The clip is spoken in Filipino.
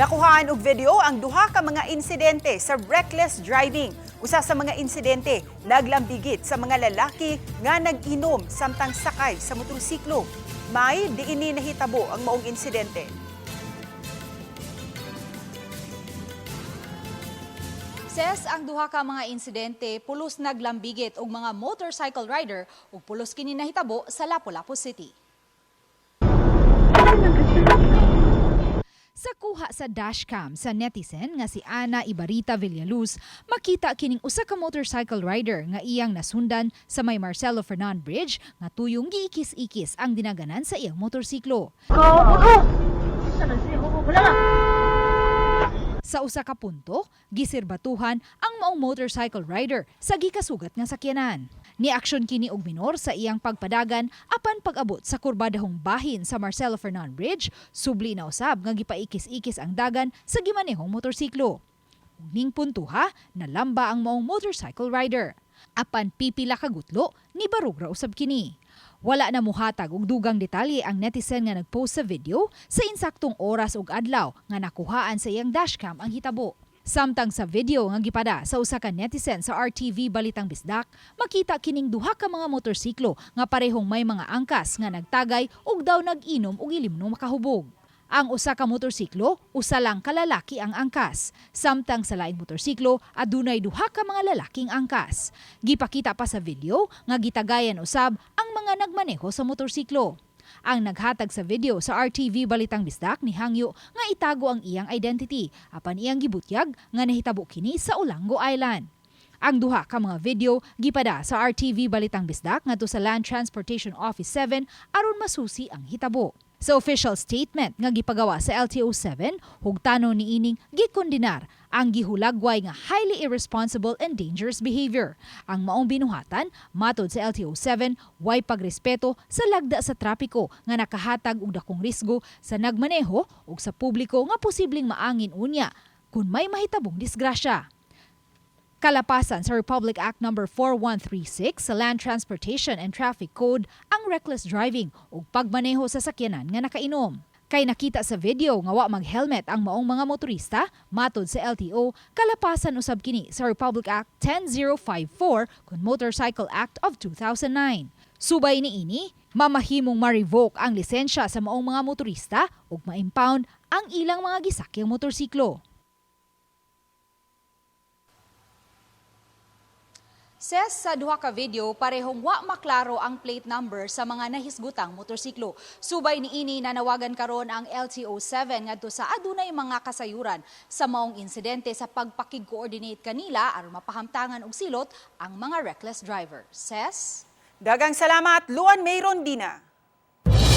Nakuhaan og video ang duha ka mga insidente sa reckless driving. Usa sa mga insidente naglambigit sa mga lalaki nga nag-inom samtang sakay sa motorsiklo. May diin nahitabo ang maong insidente. Ses ang duha ka mga insidente pulos naglambigit og mga motorcycle rider ug pulos kini nahitabo sa Lapu Lapu City. Sa kuha sa dashcam sa netizen nga si Ana Ibarita Villaluz, makita kining usa ka motorcycle rider nga iyang nasundan sa may Marcelo Fernan Bridge nga tuyong giikis-ikis ang dinaganan sa iyang motorsiklo. Sa usa ka punto, gisirbatuhan ang maong motorcycle rider sa gikasugat nga sakyanan. Ni-aksyon kini og minor sa iyang pagpadagan apan pag-abot sa kurbadahong bahin sa Marcelo Fernan Bridge, subli na usab nga gipaikis-ikis ang dagan sa gimanehong motorsiklo. Ning puntuha, nalamba ang maong motorcycle rider. Apan pipila ka gutlo, ni barog ra usab kini. Wala na muhatag og dugang detalye ang netizen nga nagpost sa video sa insaktong oras ug adlaw nga nakuhaan sa iyang dashcam ang hitabo. Samtang sa video nga gipada sa usa ka netizen sa RTV Balitang Bisdak, makita kining duha ka mga motorsiklo nga parehong may mga angkas nga nagtagay ug daw nag-inom og ilimnong makahubog. Ang usa ka motorsiklo, usa lang ka lalaki ang angkas. Samtang sa laing motorsiklo, adunay duha ka mga lalaking angkas. Gipakita pa sa video nga gitagayan usab ang mga nagmaneho sa motorsiklo. Ang naghatag sa video sa RTV Balitang Bisdak ni hangyo nga itago ang iyang identity apan iyang gibutyag nga nahitabo kini sa Olango Island. Ang duha ka mga video gipada sa RTV Balitang Bisdak ngadto sa Land Transportation Office 7 aron masusi ang hitabo. Sa official statement nga gipagawa sa LTO-7, hugtano niining gikondenar ang gihulagway nga highly irresponsible and dangerous behavior. Ang maong binuhatan, matod sa LTO-7, way pagrespeto sa lagda sa trapiko nga nakahatag og dakong risgo sa nagmaneho ug sa publiko nga posibleng maangin unya kung may mahitabong disgrasya. Kalapasan sa Republic Act No. 4136 sa Land Transportation and Traffic Code ang reckless driving ug pagmaneho sa sakyanan nga nakainom. Kay nakita sa video nga wa mag-helmet ang maong mga motorista, matod sa LTO, kalapasan usab kini sa Republic Act 10054 kun Motorcycle Act of 2009. Subay niini, mamahimong ma-revoke ang lisensya sa maong mga motorista ug ma-impound ang ilang mga gisakyang motorsiklo. Ses sa duha ka video, parehong wa maklaro ang plate number sa mga nahisgutang motorsiklo. Subay niini nanawagan karon ang LTO-7 ngadto sa adunay mga kasayuran sa maong insidente sa pagpakig-coordinate kanila aron mapahamtangan og silot ang mga reckless driver. Ses? Dagang salamat, Luan Mayron Dina.